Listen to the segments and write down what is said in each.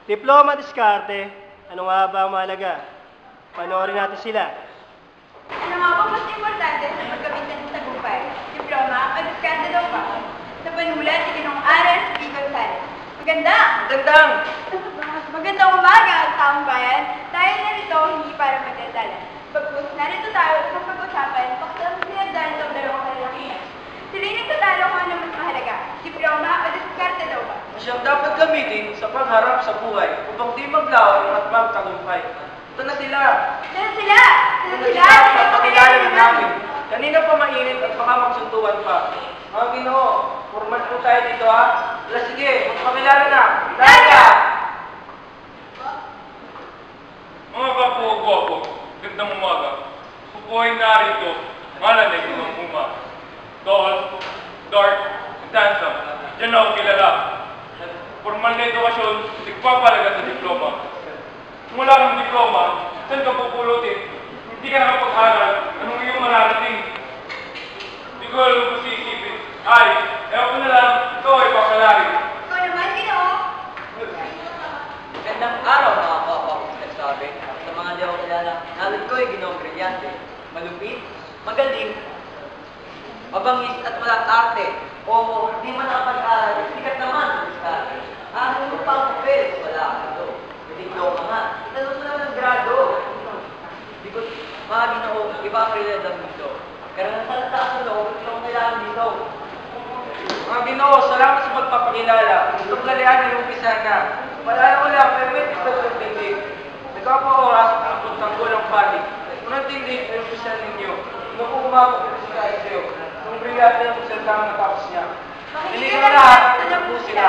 Diploma diskarte, ano nga ba ang mahalaga? Panoorin natin sila. Ano nga ba mas importante sa pagkamit ng tagumpay? Diploma o diskarte daw ba? Sa panulat ni Ginong Aras B. Gonzales. Maganda! Magandang! Magandang umaga at taong bayan. Tayo narito hindi para magdadala. Pagpus, narito tayo sa pag-usapan paksa sa sinagdaan ng dalawang kalalakihan. Sila'y nagtatalo kung ano mas mahalaga, diploma o diskarte daw ba? Siyang dapat gamitin sa pagharap sa buhay upang di maglaon at magtagumpay. Ito na sila! Sino sila? Sino sila? Papakilala na namin. Kanina pa mainit at baka magsuntuan pa. Mga Ginoo, formal po tayo dito ha. Wala sige, magpakilala na. Daga! Mga kapo-gwapo, gandang umaga. Ako po ay narito, malanig ng umaga. Tall, dark, and handsome. Diyan ako kilala. Formal na edukasyon, nagpapalaga sa diploma. Kung wala kang diploma, saan ka pupulutin? Hindi ka nakapag-aral, anong iyong mararating? Hindi ko alam kung siisipin. Ay, ewan ko na lang, ikaw ay papalari. Ikaw naman, Ginoo. Gandang araw mga kapwa ko nagsabi. Sa mga di ako kilala, nalit ko ay Ginoong brilyante, malupit, magaling, mabangis at walang arte. O di man nakapag-aral, sikat naman sa diskarte. Ano mo pa ang papel? Wala ka ito. Diploma nga. Itanong mo naman ng grado. Di ko, mga Ginoo, iba ang realidad dito. Pero nasa taas ng loob, ito ang kailangan dito. Mga Ginoo, salamat sa pagpapakilala. Itong galian ay umpisa na. Malala ko lang, may may tiktok ng tindig. Nagkapa-oras ang pagtanggol ng panig. Unang tindig ay umpisa ninyo. Nung po umabot ko sa tayo sa'yo. Nung brilyante ang magsalita ang natapos niya. Hindi ka lahat, ito po sila.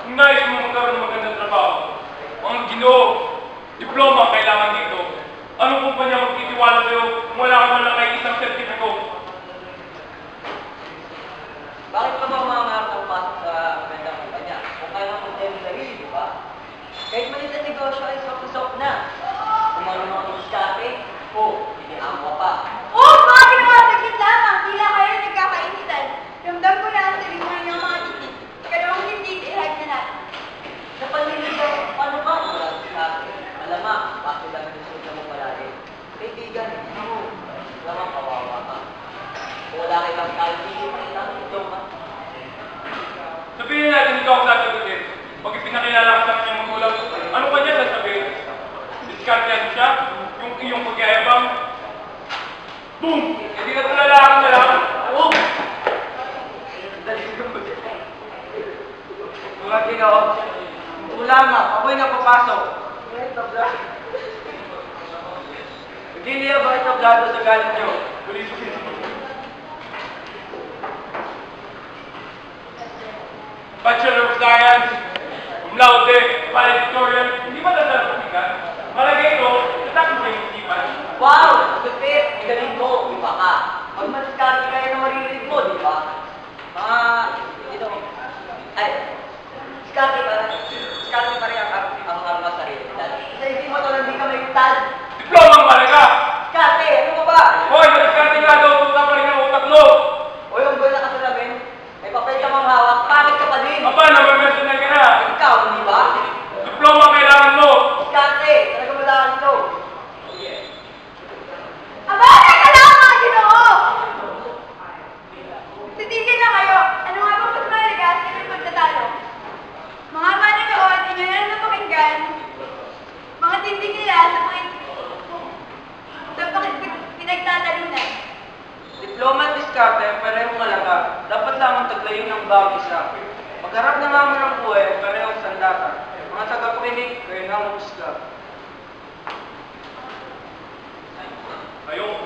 Kung nais mo magkaroon ng magandang trabaho, mga Ginoo, diploma ang kailangan dito. Ano kung pa niya magtitiwala sa'yo kung wala ka man lang kahit isang sertipiko? Bakit pa ba umangarap ng pasok sa magandang kumpanya? Kung kaya nga magtayo ng sarili, di ba? Kahit maliit na negosyo ay sok na. Kung marunong ang diskarte, hindi ako pa. Oh, mga Ginoo, saglit lamang. Tila kayo nagkakainitan. Ramdam ko na ang silingan ng mga titig. Kalawang tindig, ihag na natin. Sa panliligaw, paano ba ang walang diskarte? Malamang, bakit lang nasunod mo palagi? Kaibigan, ako, malamang kawawa ka. Kung wala kayo kang kalbigin, ay lang ito ka. Sabihin natin ikaw ang sasagutin. Pag ipinakilala ka sa kanyang magulang, ano pa niya sasabihin? Diskartehan siya, yung iyong pagyayabang. Boom! Hindi na tulala ka na lang. Oh! Mga Ginoo, wala nga, ako'y napapasok. Hindi ba ito blado sa galit nyo? Bachelor of Science, cum laude, valedictorian, hindi ba nasasabihan? Malagay ito, natakot sa iyong isipan. Wow! Lupit! Galing mo, iba ka. Pag madiskarte kayo na maririnig mo, di ba? Ito. Ay, diskarte pa rin ang mga sarili. Sa hindi mo ito lang di ka may tal. Diploma ang malaga! Diskarte! Ano mo ba? Hoy, madiskarte ka daw, punta pa rin ang utak mo! O yung goal na kasalamin, may papel ka mang hawak, pangit ka pa din. Aba, nabamersyonal ka na! Ikaw, hindi ba? Diploma ang kailangan mo! Diskarte! Talaga mo lang ito. Aba, teka lang, mga Ginoo! Titigil na kayo. Ano nga ba mas mahalaga sa inyong pagtatalo? Mga manonood, inyo na lang pakinggan. Mga tindig nila sa pinagtatalunan. Diploma at diskarte ay parehong malaga. Dapat lamang taglayin ng bawat isa. Magharap na naman ng buhay ang parehong sandata. Mga tagapakinig, kayo na ang umusga. Ayong,